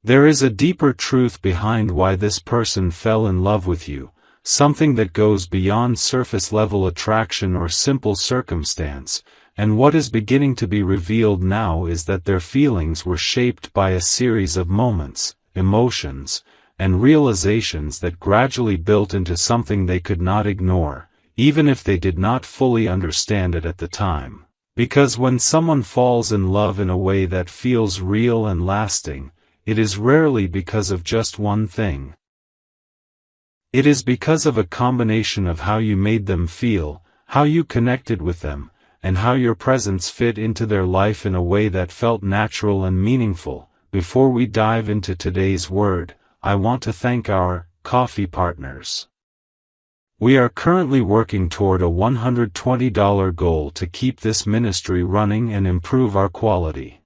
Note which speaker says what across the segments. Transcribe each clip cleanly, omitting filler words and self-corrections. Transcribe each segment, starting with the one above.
Speaker 1: There is a deeper truth behind why this person fell in love with you, something that goes beyond surface-level attraction or simple circumstance, and what is beginning to be revealed now is that their feelings were shaped by a series of moments, emotions, and realizations that gradually built into something they could not ignore, even if they did not fully understand it at the time. Because when someone falls in love in a way that feels real and lasting, it is rarely because of just one thing. It is because of a combination of how you made them feel, how you connected with them, and how your presence fit into their life in a way that felt natural and meaningful. Before we dive into today's word, I want to thank our coffee partners. We are currently working toward a $120 goal to keep this ministry running and improve our quality.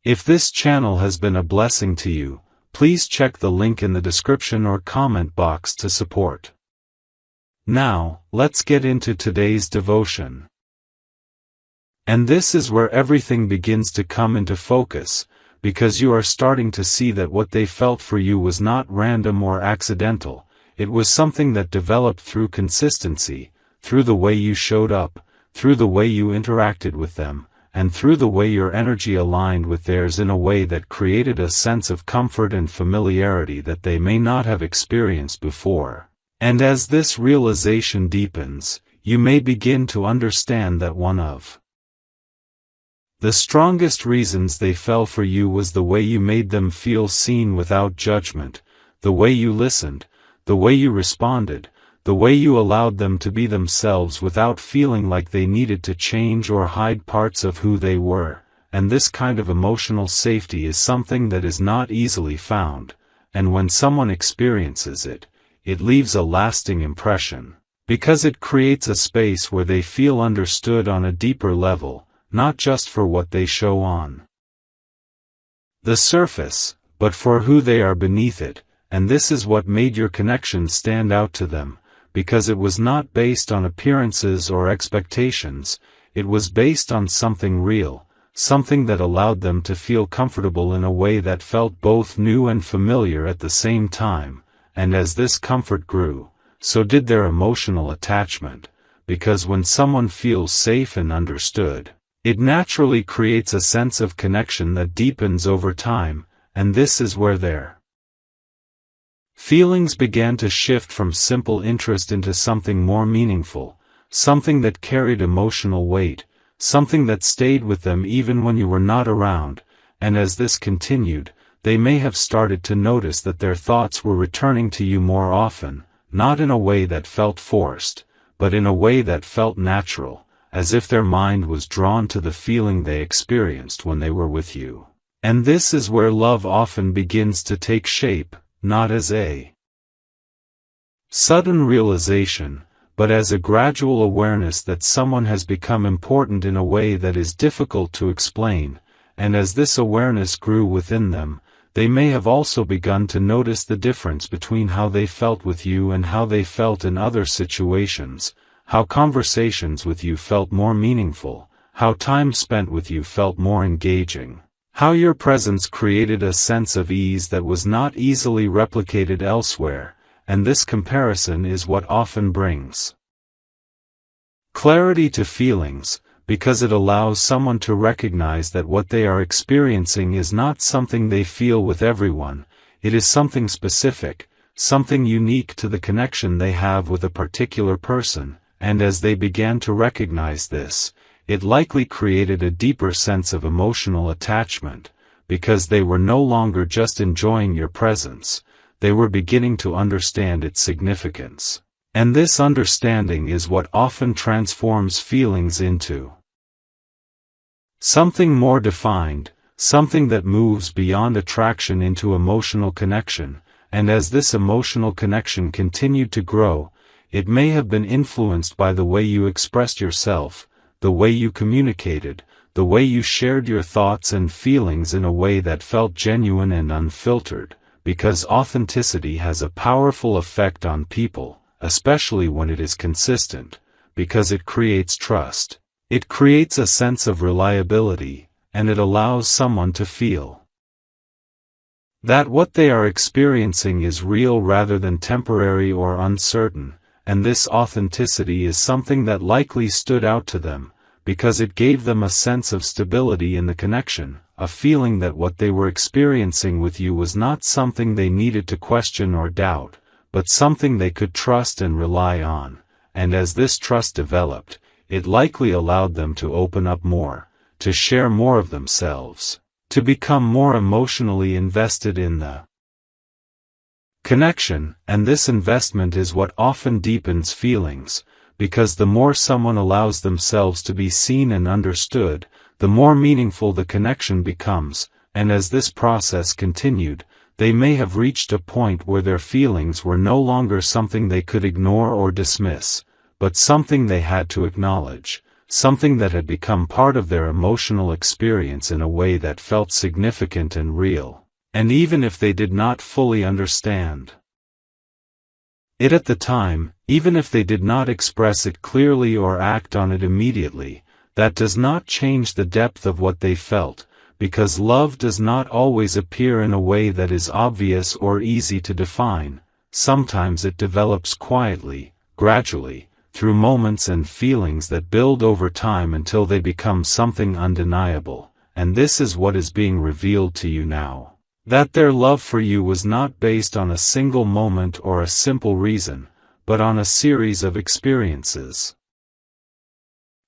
Speaker 1: If this channel has been a blessing to you, please check the link in the description or comment box to support. Now, let's get into today's devotion. And this is where everything begins to come into focus, because you are starting to see that what they felt for you was not random or accidental. It was something that developed through consistency, through the way you showed up, through the way you interacted with them, and through the way your energy aligned with theirs in a way that created a sense of comfort and familiarity that they may not have experienced before. And as this realization deepens, you may begin to understand that one of the strongest reasons they fell for you was the way you made them feel seen without judgment, the way you listened, the way you responded, the way you allowed them to be themselves without feeling like they needed to change or hide parts of who they were. And this kind of emotional safety is something that is not easily found, and when someone experiences it, it leaves a lasting impression, because it creates a space where they feel understood on a deeper level, not just for what they show on the surface, but for who they are beneath it. And this is what made your connection stand out to them, because it was not based on appearances or expectations, it was based on something real, something that allowed them to feel comfortable in a way that felt both new and familiar at the same time. And as this comfort grew, so did their emotional attachment, because when someone feels safe and understood, it naturally creates a sense of connection that deepens over time, and this is where their feelings began to shift from simple interest into something more meaningful, something that carried emotional weight, something that stayed with them even when you were not around. And as this continued, they may have started to notice that their thoughts were returning to you more often, not in a way that felt forced, but in a way that felt natural, as if their mind was drawn to the feeling they experienced when they were with you. And this is where love often begins to take shape, not as a sudden realization, but as a gradual awareness that someone has become important in a way that is difficult to explain. And as this awareness grew within them, they may have also begun to notice the difference between how they felt with you and how they felt in other situations, how conversations with you felt more meaningful, how time spent with you felt more engaging, how your presence created a sense of ease that was not easily replicated elsewhere. And this comparison is what often brings clarity to feelings, because it allows someone to recognize that what they are experiencing is not something they feel with everyone, it is something specific, something unique to the connection they have with a particular person. And as they began to recognize this, it likely created a deeper sense of emotional attachment, because they were no longer just enjoying your presence, they were beginning to understand its significance. And this understanding is what often transforms feelings into something more defined, something that moves beyond attraction into emotional connection. And as this emotional connection continued to grow, it may have been influenced by the way you expressed yourself, the way you communicated, the way you shared your thoughts and feelings in a way that felt genuine and unfiltered, because authenticity has a powerful effect on people, especially when it is consistent, because it creates trust. It creates a sense of reliability, and it allows someone to feel That what they are experiencing is real rather than temporary or uncertain, and this authenticity is something that likely stood out to them, because it gave them a sense of stability in the connection, a feeling that what they were experiencing with you was not something they needed to question or doubt, but something they could trust and rely on, and as this trust developed, it likely allowed them to open up more, to share more of themselves, to become more emotionally invested in the connection, and this investment is what often deepens feelings, because the more someone allows themselves to be seen and understood, the more meaningful the connection becomes, and as this process continued, they may have reached a point where their feelings were no longer something they could ignore or dismiss, but something they had to acknowledge, something that had become part of their emotional experience in a way that felt significant and real, and even if they did not fully understand it at the time, even if they did not express it clearly or act on it immediately, that does not change the depth of what they felt, because love does not always appear in a way that is obvious or easy to define. Sometimes it develops quietly, gradually, through moments and feelings that build over time until they become something undeniable, and this is what is being revealed to you now. That their love for you was not based on a single moment or a simple reason, but on a series of experiences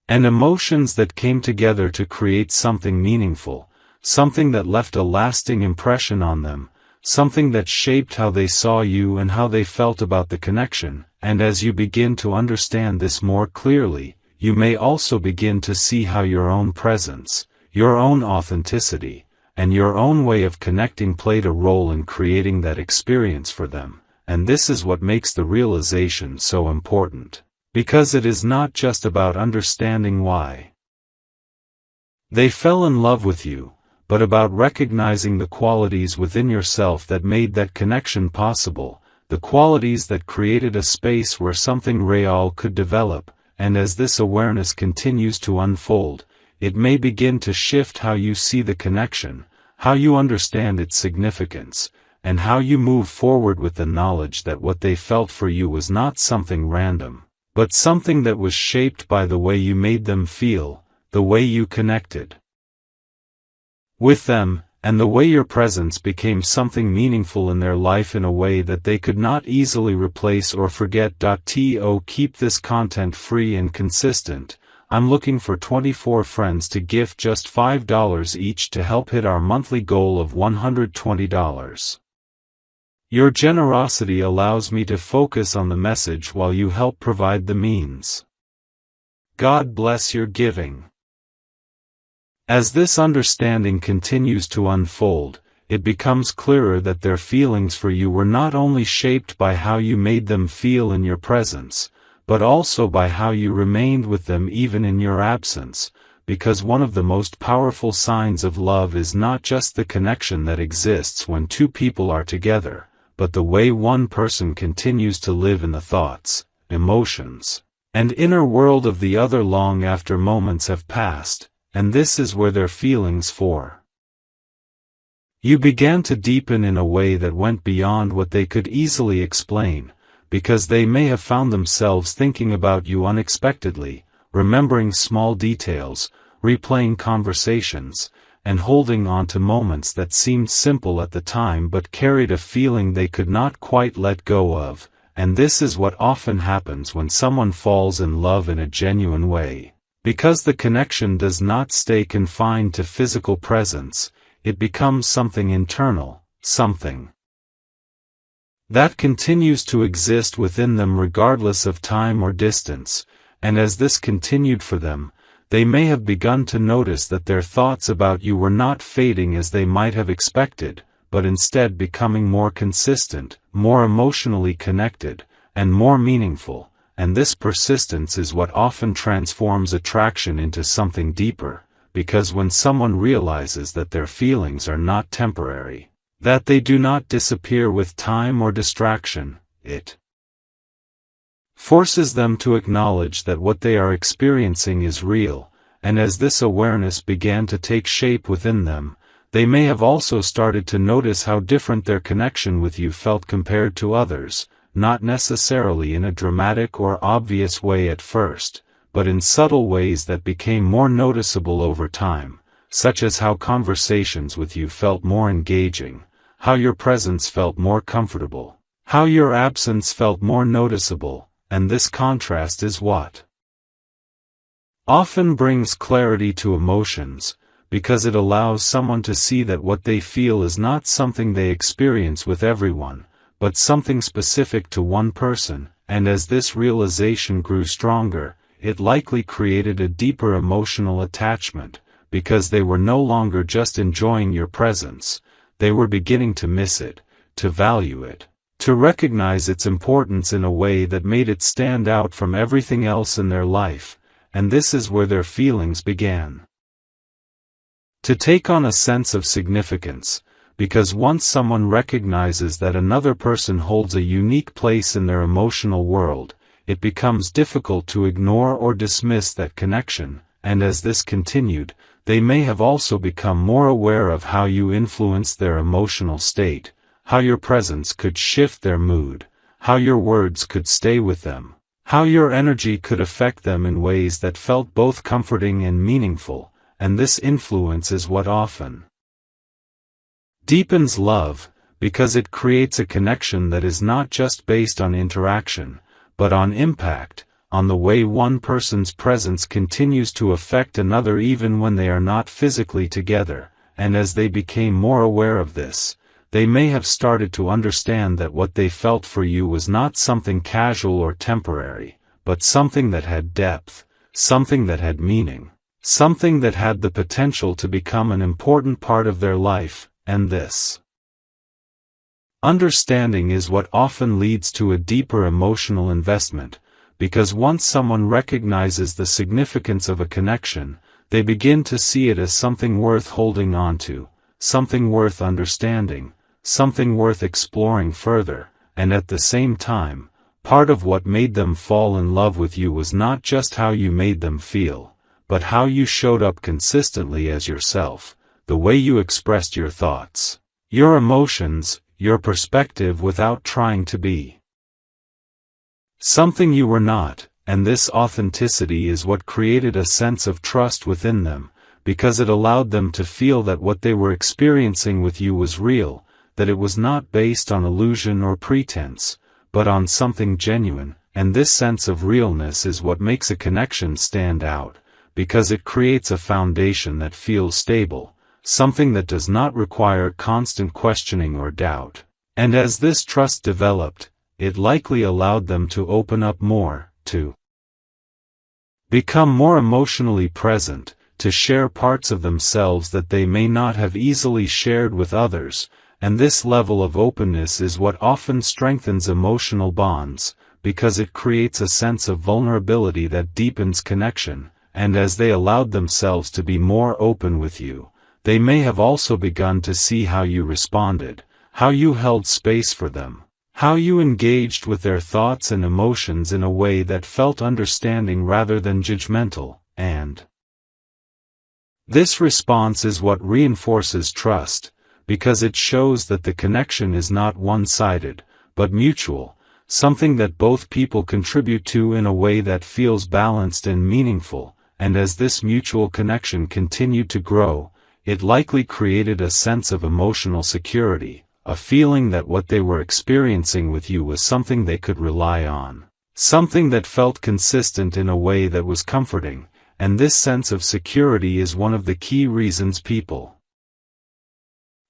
Speaker 1: and emotions that came together to create something meaningful, something that left a lasting impression on them, something that shaped how they saw you and how they felt about the connection, and as you begin to understand this more clearly, you may also begin to see how your own presence, your own authenticity, and your own way of connecting played a role in creating that experience for them, and this is what makes the realization so important, because it is not just about understanding why they fell in love with you, but about recognizing the qualities within yourself that made that connection possible, the qualities that created a space where something real could develop, and as this awareness continues to unfold, it may begin to shift how you see the connection, how you understand its significance, and how you move forward with the knowledge that what they felt for you was not something random, but something that was shaped by the way you made them feel, the way you connected with them, and the way your presence became something meaningful in their life in a way that they could not easily replace or forget. To keep this content free and consistent, I'm looking for 24 friends to gift just $5 each to help hit our monthly goal of $120. Your generosity allows me to focus on the message while you help provide the means. God bless your giving. As this understanding continues to unfold, it becomes clearer that their feelings for you were not only shaped by how you made them feel in your presence, but also by how you remained with them even in your absence, because one of the most powerful signs of love is not just the connection that exists when two people are together, but the way one person continues to live in the thoughts, emotions, and inner world of the other long after moments have passed, and this is where their feelings for you began to deepen in a way that went beyond what they could easily explain, because they may have found themselves thinking about you unexpectedly, remembering small details, replaying conversations, and holding on to moments that seemed simple at the time but carried a feeling they could not quite let go of, and this is what often happens when someone falls in love in a genuine way. Because the connection does not stay confined to physical presence, it becomes something internal, something that continues to exist within them regardless of time or distance, and as this continued for them, they may have begun to notice that their thoughts about you were not fading as they might have expected, but instead becoming more consistent, more emotionally connected, and more meaningful. And this persistence is what often transforms attraction into something deeper, because when someone realizes that their feelings are not temporary, that they do not disappear with time or distraction, it forces them to acknowledge that what they are experiencing is real, and as this awareness began to take shape within them, they may have also started to notice how different their connection with you felt compared to others, not necessarily in a dramatic or obvious way at first, but in subtle ways that became more noticeable over time, such as how conversations with you felt more engaging, how your presence felt more comfortable, how your absence felt more noticeable, and this contrast is what often brings clarity to emotions, because it allows someone to see that what they feel is not something they experience with everyone, but something specific to one person, and as this realization grew stronger, it likely created a deeper emotional attachment, because they were no longer just enjoying your presence, they were beginning to miss it, to value it, to recognize its importance in a way that made it stand out from everything else in their life, and this is where their feelings began to take on a sense of significance, because once someone recognizes that another person holds a unique place in their emotional world, it becomes difficult to ignore or dismiss that connection, and as this continued, they may have also become more aware of how you influenced their emotional state, how your presence could shift their mood, how your words could stay with them, how your energy could affect them in ways that felt both comforting and meaningful. And this influence is what often deepens love, because it creates a connection that is not just based on interaction, but on impact, on the way one person's presence continues to affect another even when they are not physically together, and as they became more aware of this, they may have started to understand that what they felt for you was not something casual or temporary, but something that had depth, something that had meaning. Something that had the potential to become an important part of their life, and this understanding is what often leads to a deeper emotional investment, because once someone recognizes the significance of a connection, they begin to see it as something worth holding on to, something worth understanding, something worth exploring further, and at the same time, part of what made them fall in love with you was not just how you made them feel, but how you showed up consistently as yourself, the way you expressed your thoughts, your emotions, your perspective without trying to be something you were not, and this authenticity is what created a sense of trust within them, because it allowed them to feel that what they were experiencing with you was real, that it was not based on illusion or pretense, but on something genuine, and this sense of realness is what makes a connection stand out, because it creates a foundation that feels stable, something that does not require constant questioning or doubt. And as this trust developed, it likely allowed them to open up more, to become more emotionally present, to share parts of themselves that they may not have easily shared with others, and this level of openness is what often strengthens emotional bonds, because it creates a sense of vulnerability that deepens connection. And as they allowed themselves to be more open with you, they may have also begun to see how you responded, how you held space for them, how you engaged with their thoughts and emotions in a way that felt understanding rather than judgmental, and this response is what reinforces trust, because it shows that the connection is not one-sided, but mutual, something that both people contribute to in a way that feels balanced and meaningful. And as this mutual connection continued to grow, it likely created a sense of emotional security, a feeling that what they were experiencing with you was something they could rely on, something that felt consistent in a way that was comforting, and this sense of security is one of the key reasons people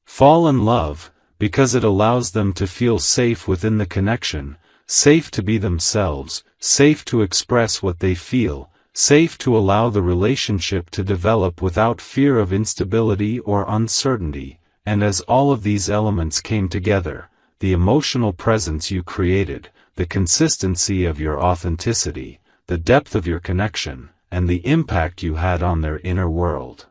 Speaker 1: fall in love, because it allows them to feel safe within the connection, safe to be themselves, safe to express what they feel, safe to allow the relationship to develop without fear of instability or uncertainty, and as all of these elements came together, the emotional presence you created, the consistency of your authenticity, the depth of your connection, and the impact you had on their inner world.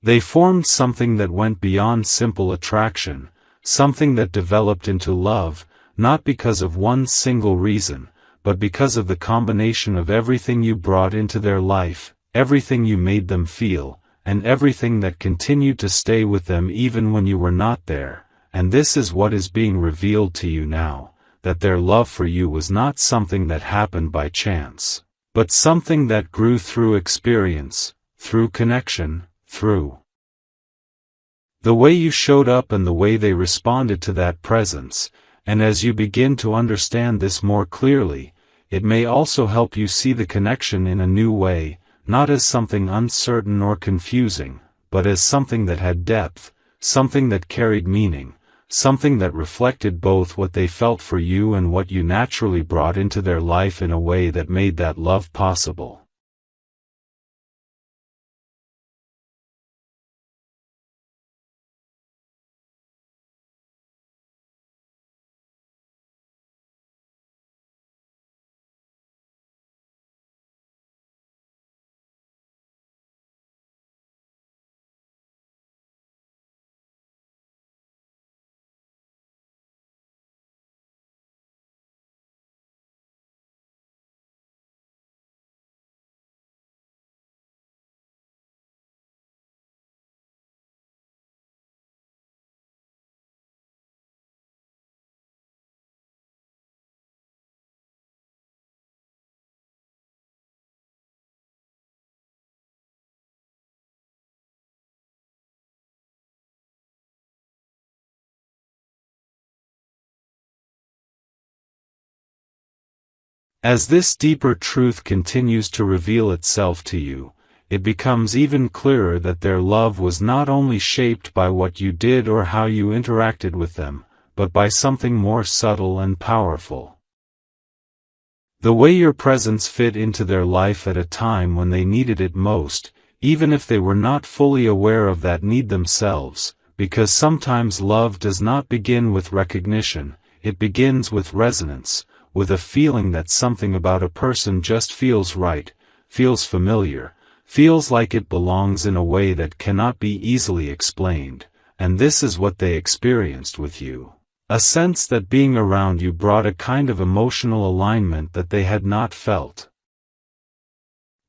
Speaker 1: They formed something that went beyond simple attraction, something that developed into love, not because of one single reason, but because of the combination of everything you brought into their life, everything you made them feel, and everything that continued to stay with them even when you were not there, and this is what is being revealed to you now, that their love for you was not something that happened by chance, but something that grew through experience, through connection, through the way you showed up and the way they responded to that presence. And as you begin to understand this more clearly, it may also help you see the connection in a new way, not as something uncertain or confusing, but as something that had depth, something that carried meaning, something that reflected both what they felt for you and what you naturally brought into their life in a way that made that love possible. As this deeper truth continues to reveal itself to you, it becomes even clearer that their love was not only shaped by what you did or how you interacted with them, but by something more subtle and powerful. The way your presence fit into their life at a time when they needed it most, even if they were not fully aware of that need themselves, because sometimes love does not begin with recognition, it begins with resonance, with a feeling that something about a person just feels right, feels familiar, feels like it belongs in a way that cannot be easily explained, and this is what they experienced with you. A sense that being around you brought a kind of emotional alignment that they had not felt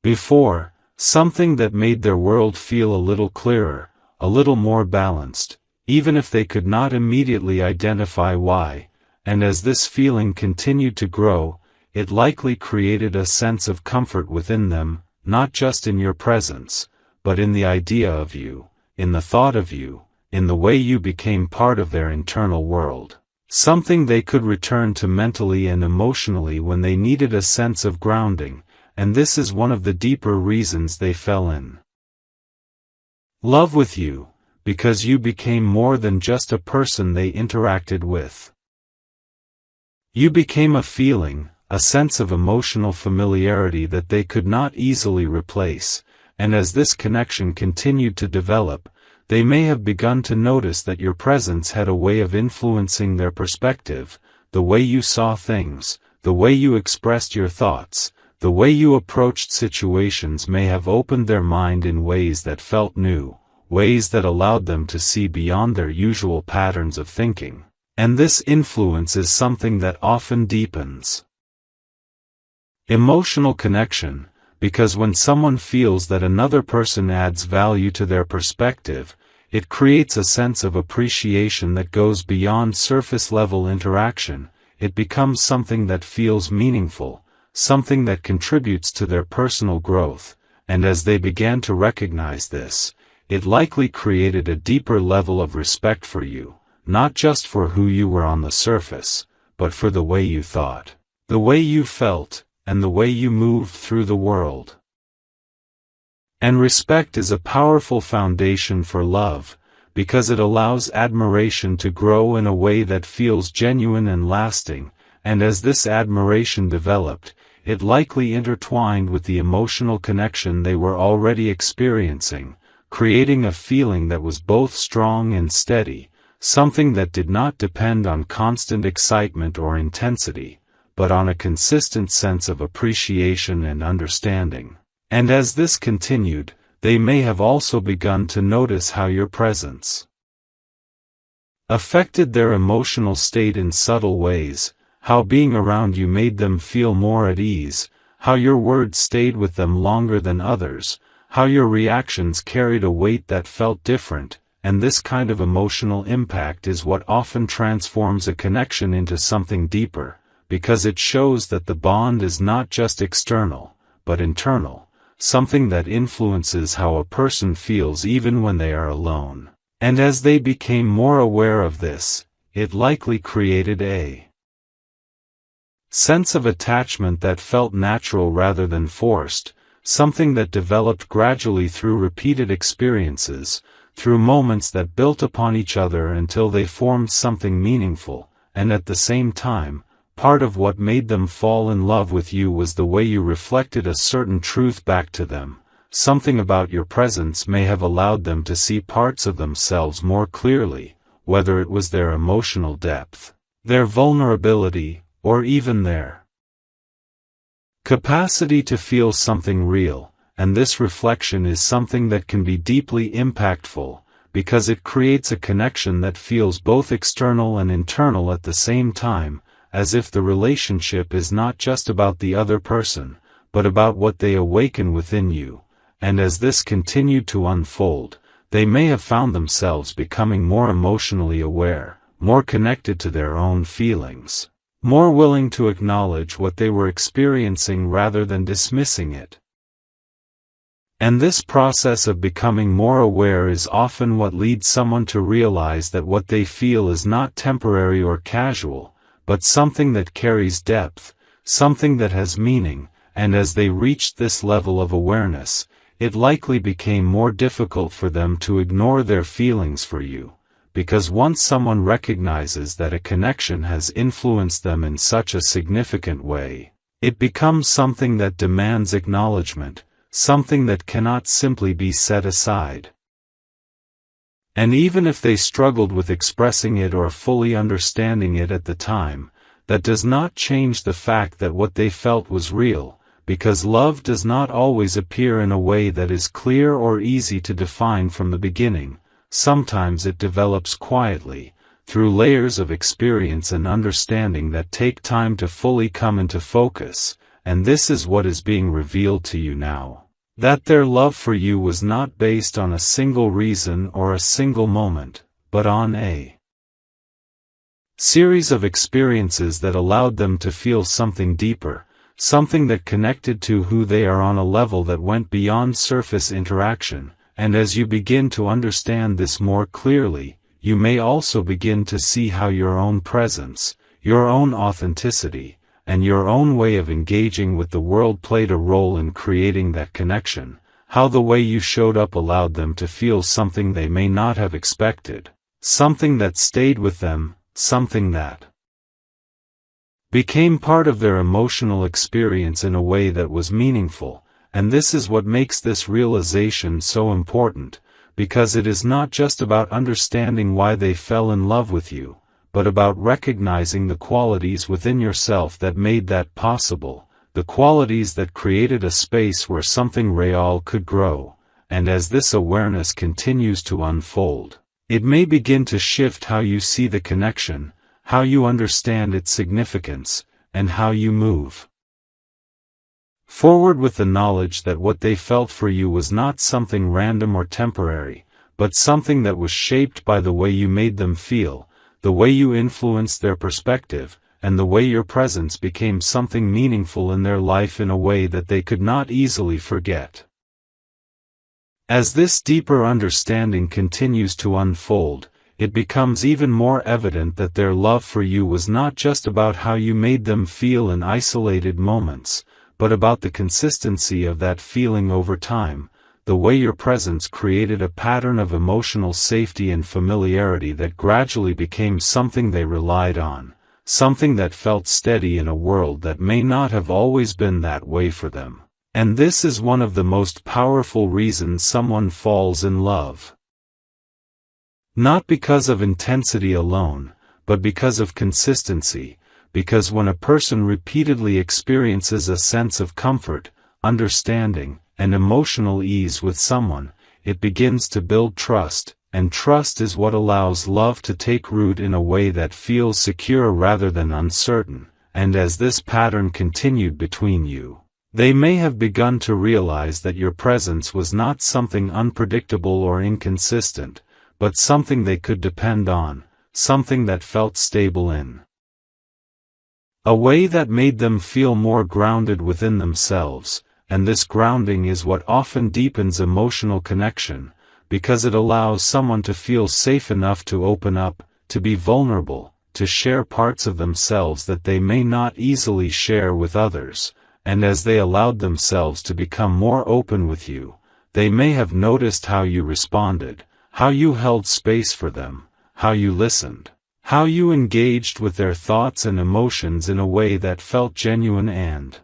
Speaker 1: before, something that made their world feel a little clearer, a little more balanced, even if they could not immediately identify why. And as this feeling continued to grow, it likely created a sense of comfort within them, not just in your presence, but in the idea of you, in the thought of you, in the way you became part of their internal world. Something they could return to mentally and emotionally when they needed a sense of grounding, and this is one of the deeper reasons they fell in love with you, because you became more than just a person they interacted with. You became a feeling, a sense of emotional familiarity that they could not easily replace, and as this connection continued to develop, they may have begun to notice that your presence had a way of influencing their perspective, the way you saw things, the way you expressed your thoughts, the way you approached situations may have opened their mind in ways that felt new, ways that allowed them to see beyond their usual patterns of thinking. And this influence is something that often deepens emotional connection, because when someone feels that another person adds value to their perspective, it creates a sense of appreciation that goes beyond surface-level interaction. It becomes something that feels meaningful, something that contributes to their personal growth, and as they began to recognize this, it likely created a deeper level of respect for you. Not just for who you were on the surface, but for the way you thought, the way you felt, and the way you moved through the world. And respect is a powerful foundation for love, because it allows admiration to grow in a way that feels genuine and lasting, and as this admiration developed, it likely intertwined with the emotional connection they were already experiencing, creating a feeling that was both strong and steady, something that did not depend on constant excitement or intensity, but on a consistent sense of appreciation and understanding. And as this continued, they may have also begun to notice how your presence affected their emotional state in subtle ways, how being around you made them feel more at ease, how your words stayed with them longer than others, how your reactions carried a weight that felt different, and this kind of emotional impact is what often transforms a connection into something deeper, because it shows that the bond is not just external, but internal, something that influences how a person feels even when they are alone. And as they became more aware of this, it likely created a sense of attachment that felt natural rather than forced, something that developed gradually through repeated experiences, through moments that built upon each other until they formed something meaningful, and at the same time, part of what made them fall in love with you was the way you reflected a certain truth back to them. Something about your presence may have allowed them to see parts of themselves more clearly, whether it was their emotional depth, their vulnerability, or even their capacity to feel something real, and this reflection is something that can be deeply impactful, because it creates a connection that feels both external and internal at the same time, as if the relationship is not just about the other person, but about what they awaken within you. And as this continued to unfold, they may have found themselves becoming more emotionally aware, more connected to their own feelings, more willing to acknowledge what they were experiencing rather than dismissing it. And this process of becoming more aware is often what leads someone to realize that what they feel is not temporary or casual, but something that carries depth, something that has meaning, and as they reached this level of awareness, it likely became more difficult for them to ignore their feelings for you, because once someone recognizes that a connection has influenced them in such a significant way, it becomes something that demands acknowledgement, something that cannot simply be set aside. And even if they struggled with expressing it or fully understanding it at the time, that does not change the fact that what they felt was real, because love does not always appear in a way that is clear or easy to define from the beginning. Sometimes it develops quietly, through layers of experience and understanding that take time to fully come into focus, and this is what is being revealed to you now. That their love for you was not based on a single reason or a single moment, but on a series of experiences that allowed them to feel something deeper, something that connected to who they are on a level that went beyond surface interaction. And as you begin to understand this more clearly, you may also begin to see how your own presence, your own authenticity, and your own way of engaging with the world played a role in creating that connection, how the way you showed up allowed them to feel something they may not have expected, something that stayed with them, something that became part of their emotional experience in a way that was meaningful. And this is what makes this realization so important, because it is not just about understanding why they fell in love with you, but about recognizing the qualities within yourself that made that possible, the qualities that created a space where something real could grow. And as this awareness continues to unfold, it may begin to shift how you see the connection, how you understand its significance, and how you move forward with the knowledge that what they felt for you was not something random or temporary, but something that was shaped by the way you made them feel, the way you influenced their perspective, and the way your presence became something meaningful in their life in a way that they could not easily forget. As this deeper understanding continues to unfold, it becomes even more evident that their love for you was not just about how you made them feel in isolated moments, but about the consistency of that feeling over time, the way your presence created a pattern of emotional safety and familiarity that gradually became something they relied on, something that felt steady in a world that may not have always been that way for them. And this is one of the most powerful reasons someone falls in love. Not because of intensity alone, but because of consistency. Because when a person repeatedly experiences a sense of comfort, understanding, and emotional ease with someone, it begins to build trust, and trust is what allows love to take root in a way that feels secure rather than uncertain. And as this pattern continued between you, They may have begun to realize that your presence was not something unpredictable or inconsistent, but something they could depend on, something that felt stable in a way that made them feel more grounded within themselves, and this grounding is what often deepens emotional connection, because it allows someone to feel safe enough to open up, to be vulnerable, to share parts of themselves that they may not easily share with others, and as they allowed themselves to become more open with you, they may have noticed how you responded, how you held space for them, how you listened, how you engaged with their thoughts and emotions in a way that felt genuine and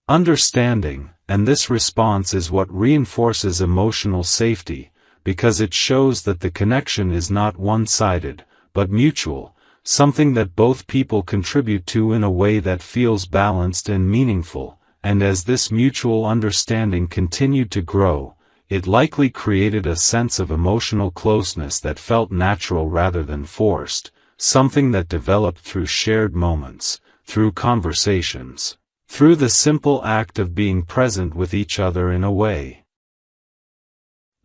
Speaker 1: understanding, and this response is what reinforces emotional safety, because it shows that the connection is not one-sided, but mutual, something that both people contribute to in a way that feels balanced and meaningful, and as this mutual understanding continued to grow, it likely created a sense of emotional closeness that felt natural rather than forced, something that developed through shared moments, through conversations, through the simple act of being present with each other in a way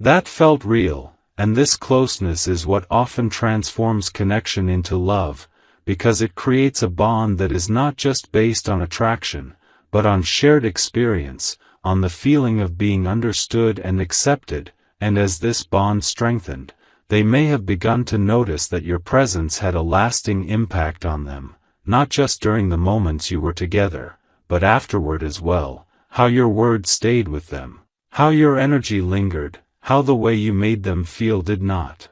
Speaker 1: that felt real. And this closeness is what often transforms connection into love, because it creates a bond that is not just based on attraction, but on shared experience, on the feeling of being understood and accepted, and as this bond strengthened, they may have begun to notice that your presence had a lasting impact on them, not just during the moments you were together, but afterward as well, how your words stayed with them, how your energy lingered, how the way you made them feel did not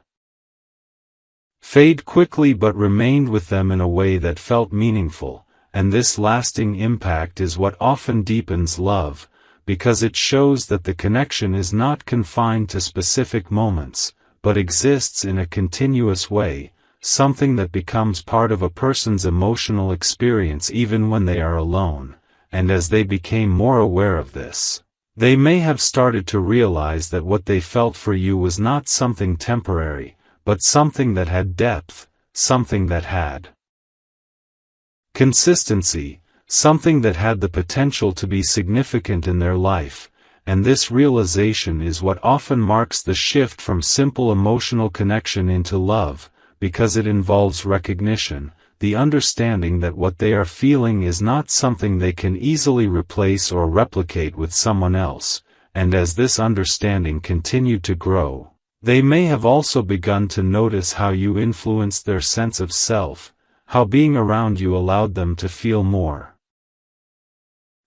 Speaker 1: fade quickly but remained with them in a way that felt meaningful, and this lasting impact is what often deepens love, because it shows that the connection is not confined to specific moments, but exists in a continuous way, something that becomes part of a person's emotional experience even when they are alone, and as they became more aware of this, they may have started to realize that what they felt for you was not something temporary, but something that had depth, something that had consistency, something that had the potential to be significant in their life, and this realization is what often marks the shift from simple emotional connection into love, because it involves recognition, the understanding that what they are feeling is not something they can easily replace or replicate with someone else, and as this understanding continued to grow, they may have also begun to notice how you influenced their sense of self, how being around you allowed them to feel more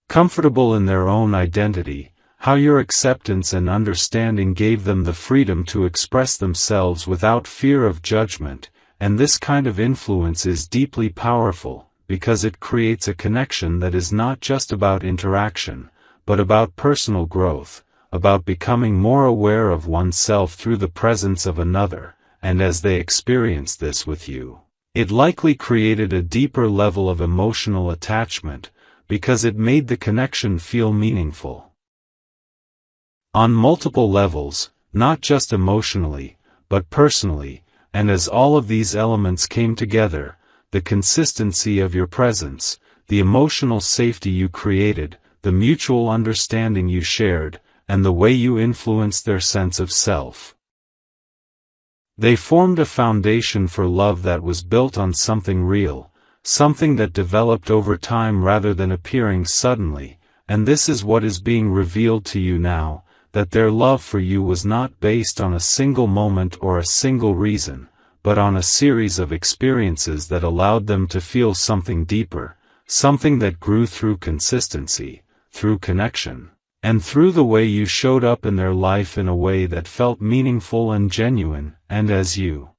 Speaker 1: comfortable in their own identity, how your acceptance and understanding gave them the freedom to express themselves without fear of judgment. And this kind of influence is deeply powerful, because it creates a connection that is not just about interaction, but about personal growth, about becoming more aware of oneself through the presence of another, and as they experience this with you, it likely created a deeper level of emotional attachment, because it made the connection feel meaningful on multiple levels, not just emotionally, but personally. And as all of these elements came together, the consistency of your presence, the emotional safety you created, the mutual understanding you shared, and the way you influenced their sense of self, they formed a foundation for love that was built on something real, something that developed over time rather than appearing suddenly, and this is what is being revealed to you now, that their love for you was not based on a single moment or a single reason, but on a series of experiences that allowed them to feel something deeper, something that grew through consistency, through connection, and through the way you showed up in their life in a way that felt meaningful and genuine. And as you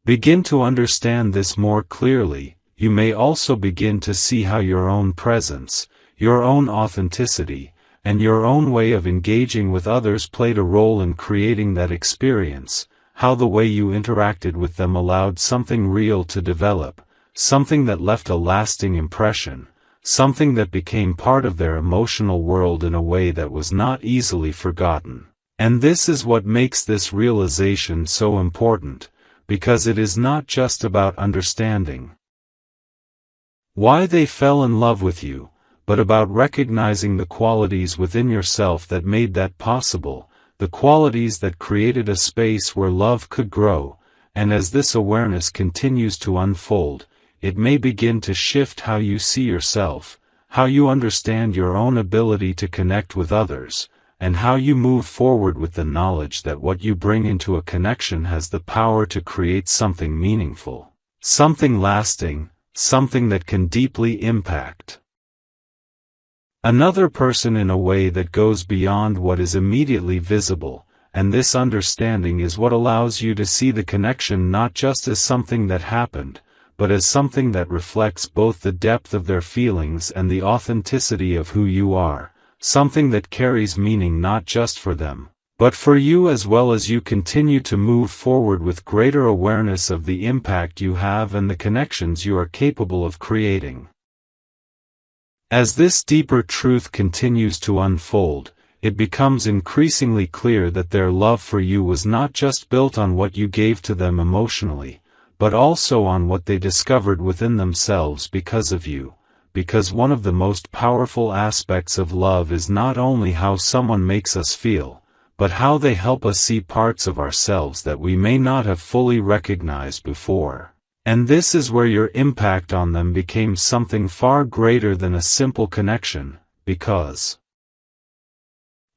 Speaker 1: begin to understand this more clearly, you may also begin to see how your own presence, your own authenticity, and your own way of engaging with others played a role in creating that experience, how the way you interacted with them allowed something real to develop, something that left a lasting impression, something that became part of their emotional world in a way that was not easily forgotten. And this is what makes this realization so important, because it is not just about understanding why they fell in love with you, but about recognizing the qualities within yourself that made that possible, the qualities that created a space where love could grow, and as this awareness continues to unfold, it may begin to shift how you see yourself, how you understand your own ability to connect with others, and how you move forward with the knowledge that what you bring into a connection has the power to create something meaningful, something lasting, something that can deeply impact another person in a way that goes beyond what is immediately visible, and this understanding is what allows you to see the connection not just as something that happened, but as something that reflects both the depth of their feelings and the authenticity of who you are, something that carries meaning not just for them, but for you as well as you continue to move forward with greater awareness of the impact you have and the connections you are capable of creating. As this deeper truth continues to unfold, it becomes increasingly clear that their love for you was not just built on what you gave to them emotionally, but also on what they discovered within themselves because of you, because one of the most powerful aspects of love is not only how someone makes us feel, but how they help us see parts of ourselves that we may not have fully recognized before. And this is where your impact on them became something far greater than a simple connection, because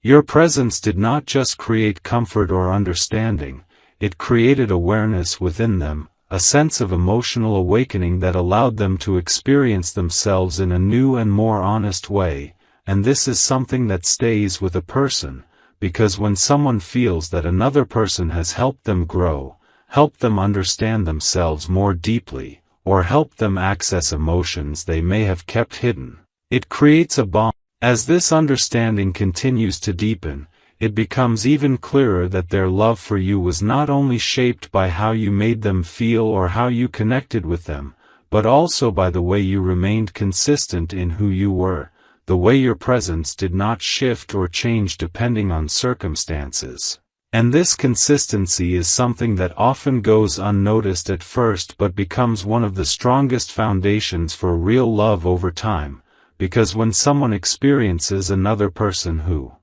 Speaker 1: your presence did not just create comfort or understanding, it created awareness within them, a sense of emotional awakening that allowed them to experience themselves in a new and more honest way, and this is something that stays with a person, because when someone feels that another person has helped them grow, help them understand themselves more deeply, or help them access emotions they may have kept hidden, it creates a bond. As this understanding continues to deepen, it becomes even clearer that their love for you was not only shaped by how you made them feel or how you connected with them, but also by the way you remained consistent in who you were, the way your presence did not shift or change depending on circumstances. And this consistency is something that often goes unnoticed at first but becomes one of the strongest foundations for real love over time, because when someone experiences another person who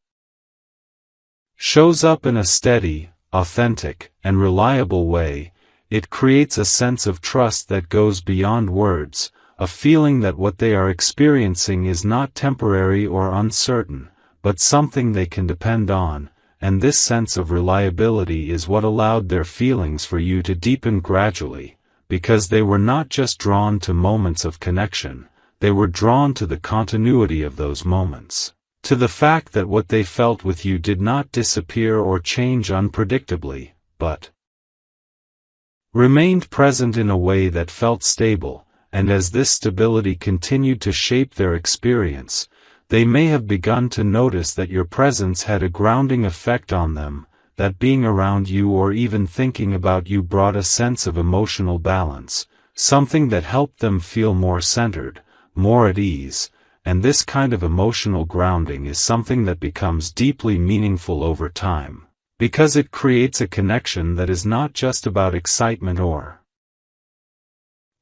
Speaker 1: shows up in a steady, authentic, and reliable way, it creates a sense of trust that goes beyond words, a feeling that what they are experiencing is not temporary or uncertain, but something they can depend on. And this sense of reliability is what allowed their feelings for you to deepen gradually, because they were not just drawn to moments of connection, they were drawn to the continuity of those moments, to the fact that what they felt with you did not disappear or change unpredictably, but remained present in a way that felt stable, and as this stability continued to shape their experience, they may have begun to notice that your presence had a grounding effect on them, that being around you or even thinking about you brought a sense of emotional balance, something that helped them feel more centered, more at ease, and this kind of emotional grounding is something that becomes deeply meaningful over time, because it creates a connection that is not just about excitement or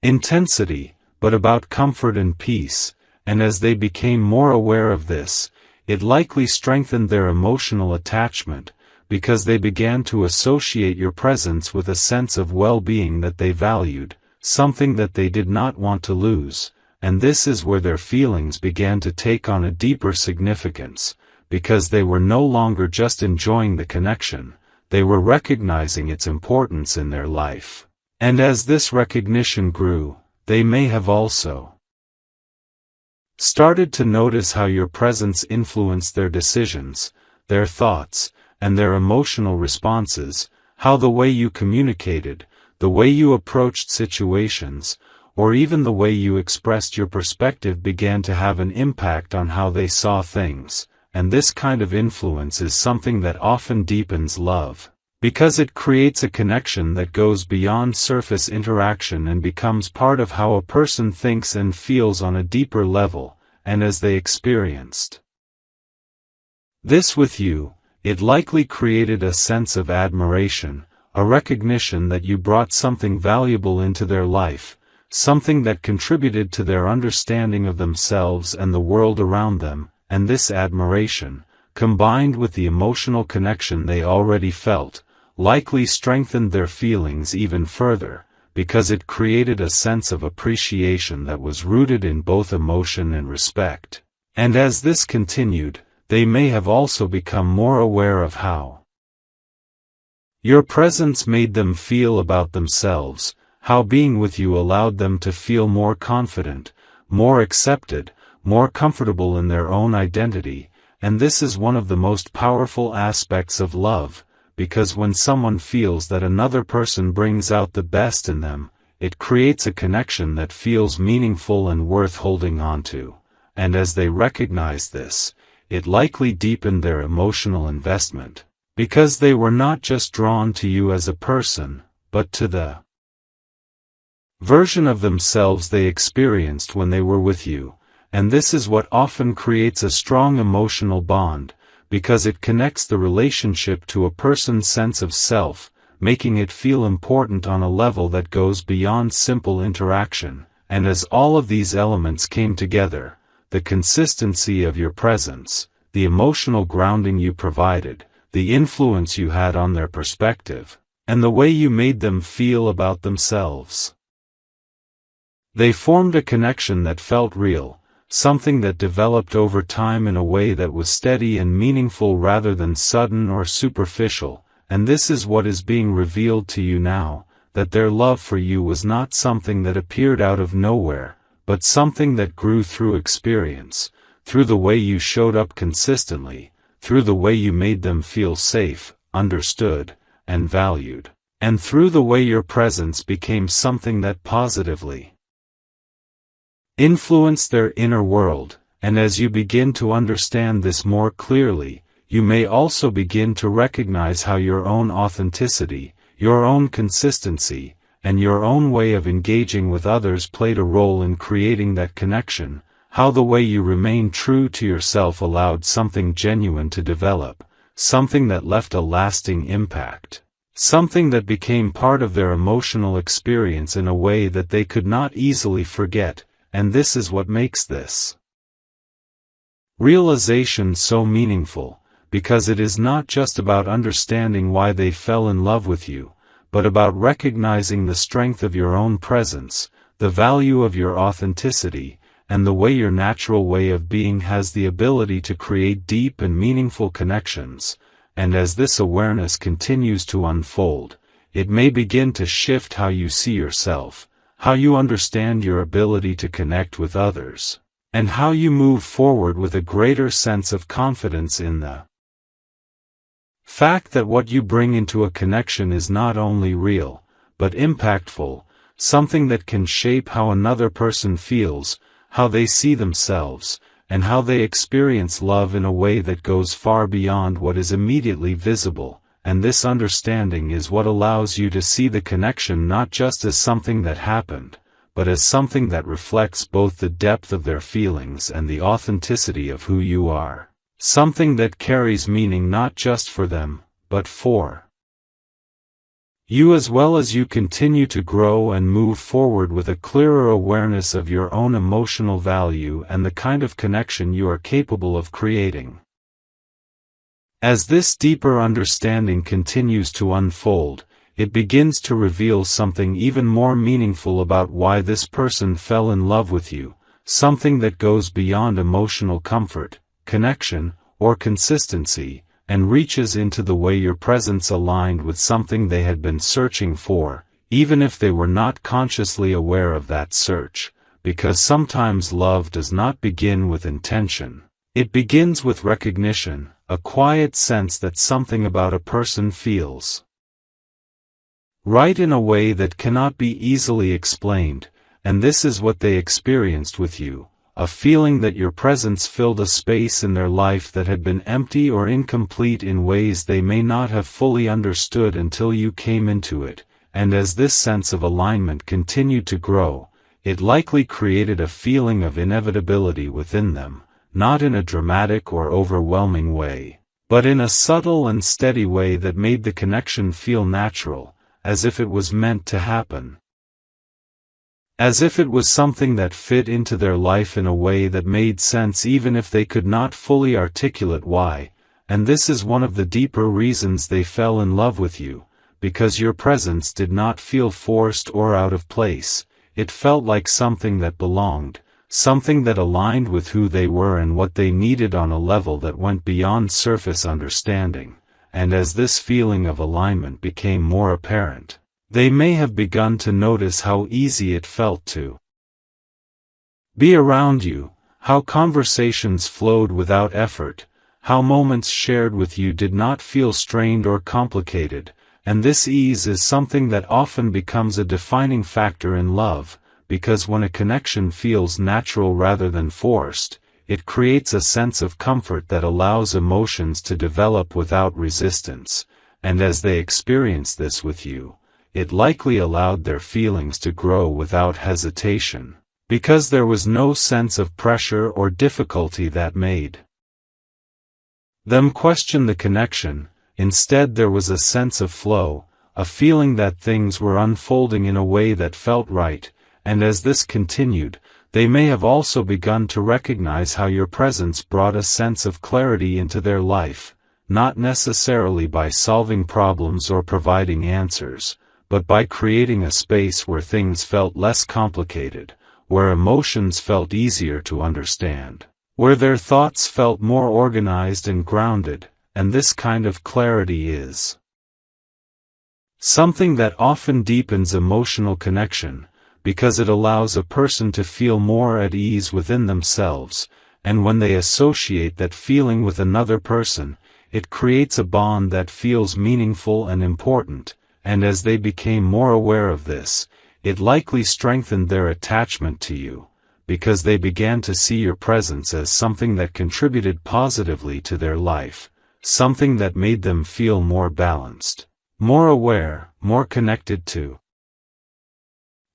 Speaker 1: intensity, but about comfort and peace. And as they became more aware of this, it likely strengthened their emotional attachment, because they began to associate your presence with a sense of well-being that they valued, something that they did not want to lose, and this is where their feelings began to take on a deeper significance, because they were no longer just enjoying the connection, they were recognizing its importance in their life. And as this recognition grew, they may have also started to notice how your presence influenced their decisions, their thoughts, and their emotional responses, how the way you communicated, the way you approached situations, or even the way you expressed your perspective began to have an impact on how they saw things, and this kind of influence is something that often deepens love, because it creates a connection that goes beyond surface interaction and becomes part of how a person thinks and feels on a deeper level, and as they experienced this with you, it likely created a sense of admiration, a recognition that you brought something valuable into their life, something that contributed to their understanding of themselves and the world around them, and this admiration, combined with the emotional connection they already felt, likely strengthened their feelings even further, because it created a sense of appreciation that was rooted in both emotion and respect. And as this continued, they may have also become more aware of how your presence made them feel about themselves, how being with you allowed them to feel more confident, more accepted, more comfortable in their own identity, and this is one of the most powerful aspects of love, because when someone feels that another person brings out the best in them, it creates a connection that feels meaningful and worth holding on to, and as they recognize this, it likely deepened their emotional investment, because they were not just drawn to you as a person, but to the version of themselves they experienced when they were with you, and this is what often creates a strong emotional bond, because it connects the relationship to a person's sense of self, making it feel important on a level that goes beyond simple interaction, and as all of these elements came together, the consistency of your presence, the emotional grounding you provided, the influence you had on their perspective, and the way you made them feel about themselves. They formed a connection that felt real, something that developed over time in a way that was steady and meaningful rather than sudden or superficial, and this is what is being revealed to you now, that their love for you was not something that appeared out of nowhere, but something that grew through experience, through the way you showed up consistently, through the way you made them feel safe, understood, and valued, and through the way your presence became something that positively influenced their inner world, and as you begin to understand this more clearly, you may also begin to recognize how your own authenticity, your own consistency, and your own way of engaging with others played a role in creating that connection, how the way you remained true to yourself allowed something genuine to develop, something that left a lasting impact, something that became part of their emotional experience in a way that they could not easily forget, and this is what makes this realization so meaningful, because it is not just about understanding why they fell in love with you, but about recognizing the strength of your own presence, the value of your authenticity, and the way your natural way of being has the ability to create deep and meaningful connections, and as this awareness continues to unfold, it may begin to shift how you see yourself, how you understand your ability to connect with others, and how you move forward with a greater sense of confidence in the fact that what you bring into a connection is not only real, but impactful, something that can shape how another person feels, how they see themselves, and how they experience love in a way that goes far beyond what is immediately visible, and this understanding is what allows you to see the connection not just as something that happened, but as something that reflects both the depth of their feelings and the authenticity of who you are, something that carries meaning not just for them, but for you as well as you continue to grow and move forward with a clearer awareness of your own emotional value and the kind of connection you are capable of creating. As this deeper understanding continues to unfold, it begins to reveal something even more meaningful about why this person fell in love with you, something that goes beyond emotional comfort, connection, or consistency, and reaches into the way your presence aligned with something they had been searching for, even if they were not consciously aware of that search, because sometimes love does not begin with intention. It begins with recognition, a quiet sense that something about a person feels right in a way that cannot be easily explained, and this is what they experienced with you, a feeling that your presence filled a space in their life that had been empty or incomplete in ways they may not have fully understood until you came into it, and as this sense of alignment continued to grow, it likely created a feeling of inevitability within them, not in a dramatic or overwhelming way, but in a subtle and steady way that made the connection feel natural, as if it was meant to happen. as if it was something that fit into their life in a way that made sense even if they could not fully articulate why, and this is one of the deeper reasons they fell in love with you, because your presence did not feel forced or out of place. It felt like something that belonged, something that aligned with who they were and what they needed on a level that went beyond surface understanding, and as this feeling of alignment became more apparent, they may have begun to notice how easy it felt to be around you, how conversations flowed without effort, how moments shared with you did not feel strained or complicated, and this ease is something that often becomes a defining factor in love, because when a connection feels natural rather than forced, it creates a sense of comfort that allows emotions to develop without resistance, and as they experience this with you, it likely allowed their feelings to grow without hesitation, because there was no sense of pressure or difficulty that made them question the connection. Instead there was a sense of flow, a feeling that things were unfolding in a way that felt right, and as this continued, they may have also begun to recognize how your presence brought a sense of clarity into their life, not necessarily by solving problems or providing answers, but by creating a space where things felt less complicated, where emotions felt easier to understand, where their thoughts felt more organized and grounded, and this kind of clarity is something that often deepens emotional connection, because it allows a person to feel more at ease within themselves, and when they associate that feeling with another person, it creates a bond that feels meaningful and important, and as they became more aware of this, it likely strengthened their attachment to you, because they began to see your presence as something that contributed positively to their life, something that made them feel more balanced, more aware, more connected to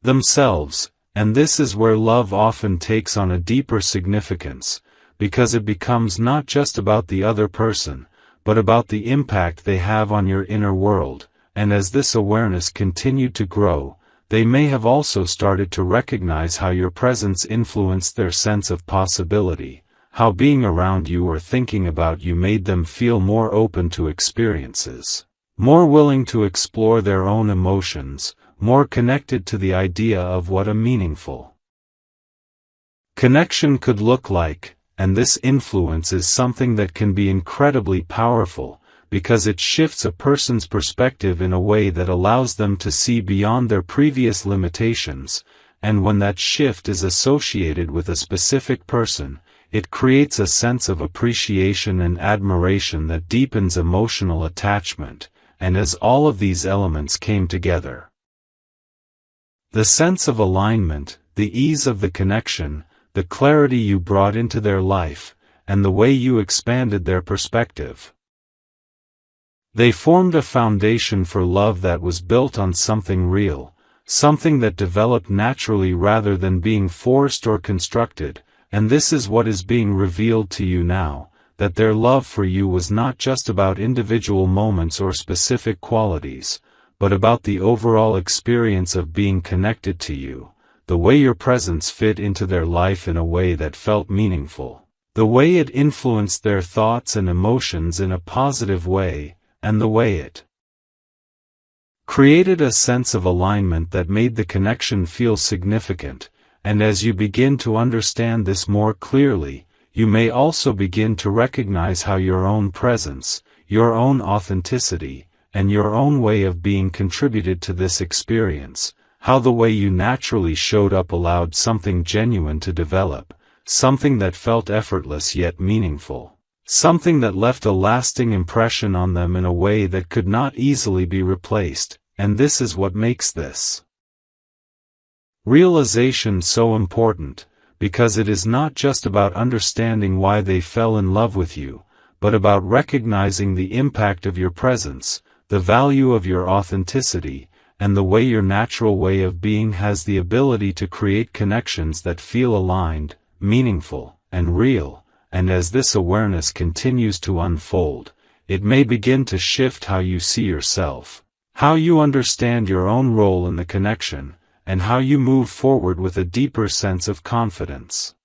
Speaker 1: themselves, and this is where love often takes on a deeper significance, because it becomes not just about the other person, but about the impact they have on your inner world, and as this awareness continued to grow, they may have also started to recognize how your presence influenced their sense of possibility, how being around you or thinking about you made them feel more open to experiences, more willing to explore their own emotions, more connected to the idea of what a meaningful connection could look like, and this influence is something that can be incredibly powerful, because it shifts a person's perspective in a way that allows them to see beyond their previous limitations, and when that shift is associated with a specific person, it creates a sense of appreciation and admiration that deepens emotional attachment, and as all of these elements came together, the sense of alignment, the ease of the connection, the clarity you brought into their life, and the way you expanded their perspective, they formed a foundation for love that was built on something real, something that developed naturally rather than being forced or constructed, and this is what is being revealed to you now, that their love for you was not just about individual moments or specific qualities, but about the overall experience of being connected to you, the way your presence fit into their life in a way that felt meaningful, the way it influenced their thoughts and emotions in a positive way, and the way it created a sense of alignment that made the connection feel significant, and as you begin to understand this more clearly, you may also begin to recognize how your own presence, your own authenticity, and your own way of being contributed to this experience, how the way you naturally showed up allowed something genuine to develop, something that felt effortless yet meaningful. Something that left a lasting impression on them in a way that could not easily be replaced, and this is what makes this realization so important, because it is not just about understanding why they fell in love with you, but about recognizing the impact of your presence, the value of your authenticity, and the way your natural way of being has the ability to create connections that feel aligned, meaningful, and real. And as this awareness continues to unfold, it may begin to shift how you see yourself, how you understand your own role in the connection, and how you move forward with a deeper sense of confidence.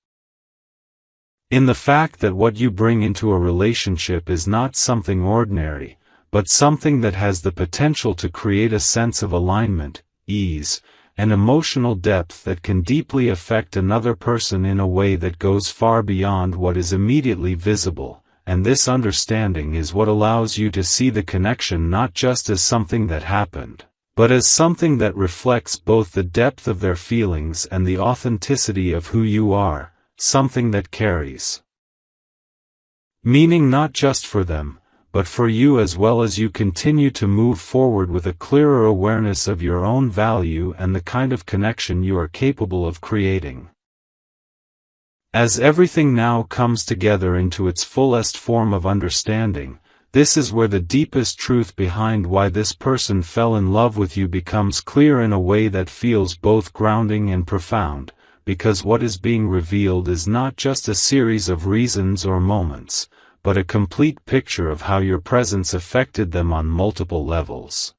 Speaker 1: In the fact that what you bring into a relationship is not something ordinary, but something that has the potential to create a sense of alignment, ease, and emotional depth that can deeply affect another person in a way that goes far beyond what is immediately visible, and this understanding is what allows you to see the connection not just as something that happened, but as something that reflects both the depth of their feelings and the authenticity of who you are, something that carries meaning not just for them, but for you as well as you continue to move forward with a clearer awareness of your own value and the kind of connection you are capable of creating. As everything now comes together into its fullest form of understanding, this is where the deepest truth behind why this person fell in love with you becomes clear in a way that feels both grounding and profound, because what is being revealed is not just a series of reasons or moments, but a complete picture of how your presence affected them on multiple levels.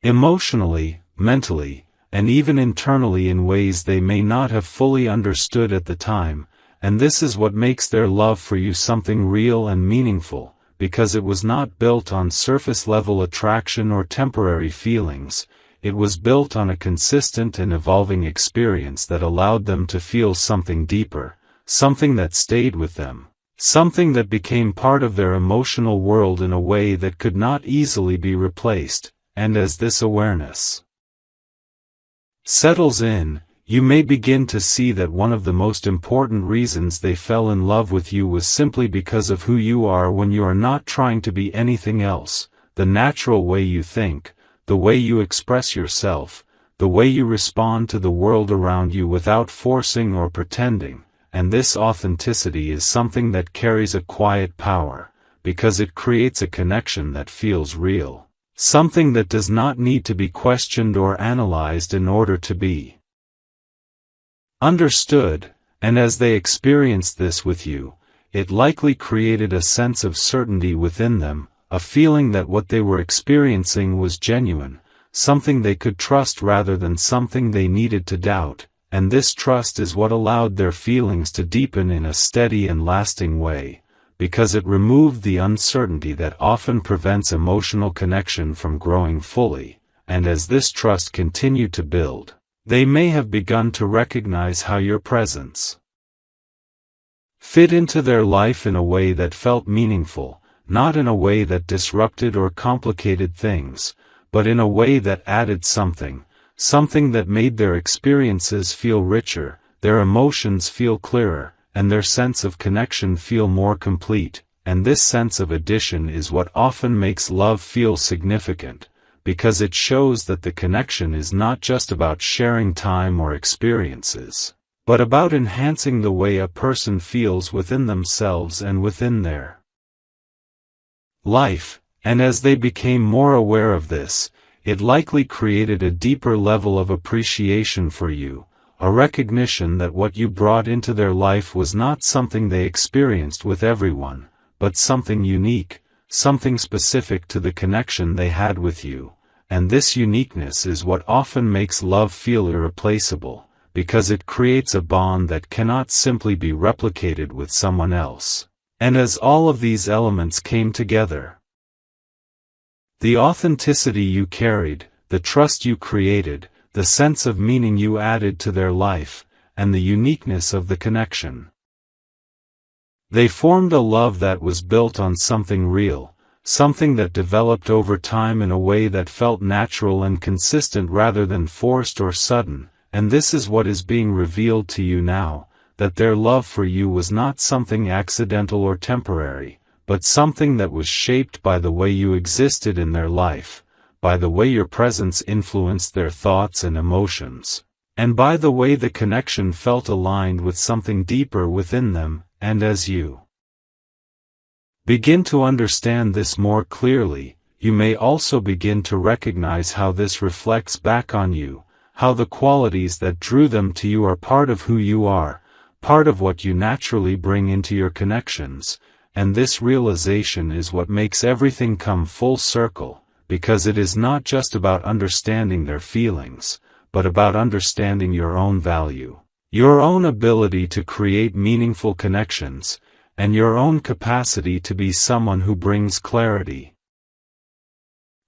Speaker 1: Emotionally, mentally, and even internally in ways they may not have fully understood at the time, and this is what makes their love for you something real and meaningful, because it was not built on surface-level attraction or temporary feelings. It was built on a consistent and evolving experience that allowed them to feel something deeper, something that stayed with them, something that became part of their emotional world in a way that could not easily be replaced. And as this awareness settles in, you may begin to see that one of the most important reasons they fell in love with you was simply because of who you are when you are not trying to be anything else, the natural way you think, the way you express yourself, the way you respond to the world around you without forcing or pretending, and this authenticity is something that carries a quiet power, because it creates a connection that feels real, something that does not need to be questioned or analyzed in order to be understood, and as they experienced this with you, it likely created a sense of certainty within them, a feeling that what they were experiencing was genuine, something they could trust rather than something they needed to doubt, and this trust is what allowed their feelings to deepen in a steady and lasting way, because it removed the uncertainty that often prevents emotional connection from growing fully, and as this trust continued to build, they may have begun to recognize how your presence fit into their life in a way that felt meaningful, not in a way that disrupted or complicated things, but in a way that added something that made their experiences feel richer, their emotions feel clearer, and their sense of connection feel more complete, and this sense of addition is what often makes love feel significant, because it shows that the connection is not just about sharing time or experiences, but about enhancing the way a person feels within themselves and within their life, and as they became more aware of this, it likely created a deeper level of appreciation for you, a recognition that what you brought into their life was not something they experienced with everyone, but something unique, something specific to the connection they had with you, and this uniqueness is what often makes love feel irreplaceable, because it creates a bond that cannot simply be replicated with someone else. And as all of these elements came together, the authenticity you carried, the trust you created, the sense of meaning you added to their life, and the uniqueness of the connection, they formed a love that was built on something real, something that developed over time in a way that felt natural and consistent rather than forced or sudden, and this is what is being revealed to you now, that their love for you was not something accidental or temporary, but something that was shaped by the way you existed in their life, by the way your presence influenced their thoughts and emotions, and by the way the connection felt aligned with something deeper within them. And as you begin to understand this more clearly, you may also begin to recognize how this reflects back on you, how the qualities that drew them to you are part of who you are, part of what you naturally bring into your connections, and this realization is what makes everything come full circle, because it is not just about understanding their feelings, but about understanding your own value, your own ability to create meaningful connections, and your own capacity to be someone who brings clarity,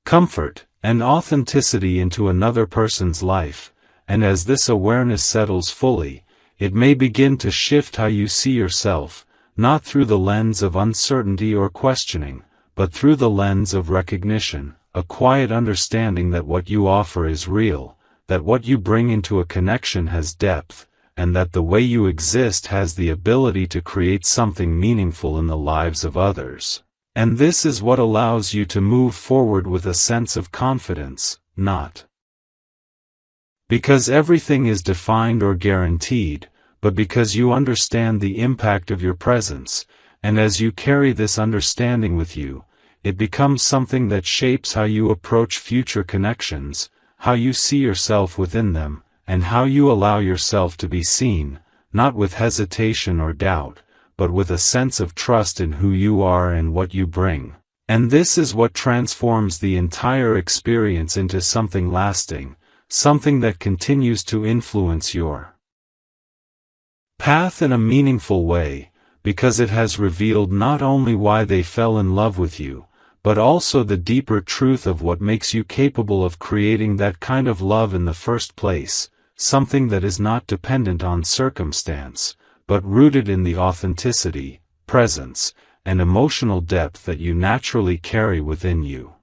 Speaker 1: comfort, and authenticity into another person's life. And as this awareness settles fully, it may begin to shift how you see yourself, not through the lens of uncertainty or questioning, but through the lens of recognition, a quiet understanding that what you offer is real, that what you bring into a connection has depth, and that the way you exist has the ability to create something meaningful in the lives of others. And this is what allows you to move forward with a sense of confidence, not because everything is defined or guaranteed, but because you understand the impact of your presence, and as you carry this understanding with you, it becomes something that shapes how you approach future connections, how you see yourself within them, and how you allow yourself to be seen, not with hesitation or doubt, but with a sense of trust in who you are and what you bring. And this is what transforms the entire experience into something lasting, something that continues to influence your path in a meaningful way, because it has revealed not only why they fell in love with you, but also the deeper truth of what makes you capable of creating that kind of love in the first place, something that is not dependent on circumstance, but rooted in the authenticity, presence, and emotional depth that you naturally carry within you.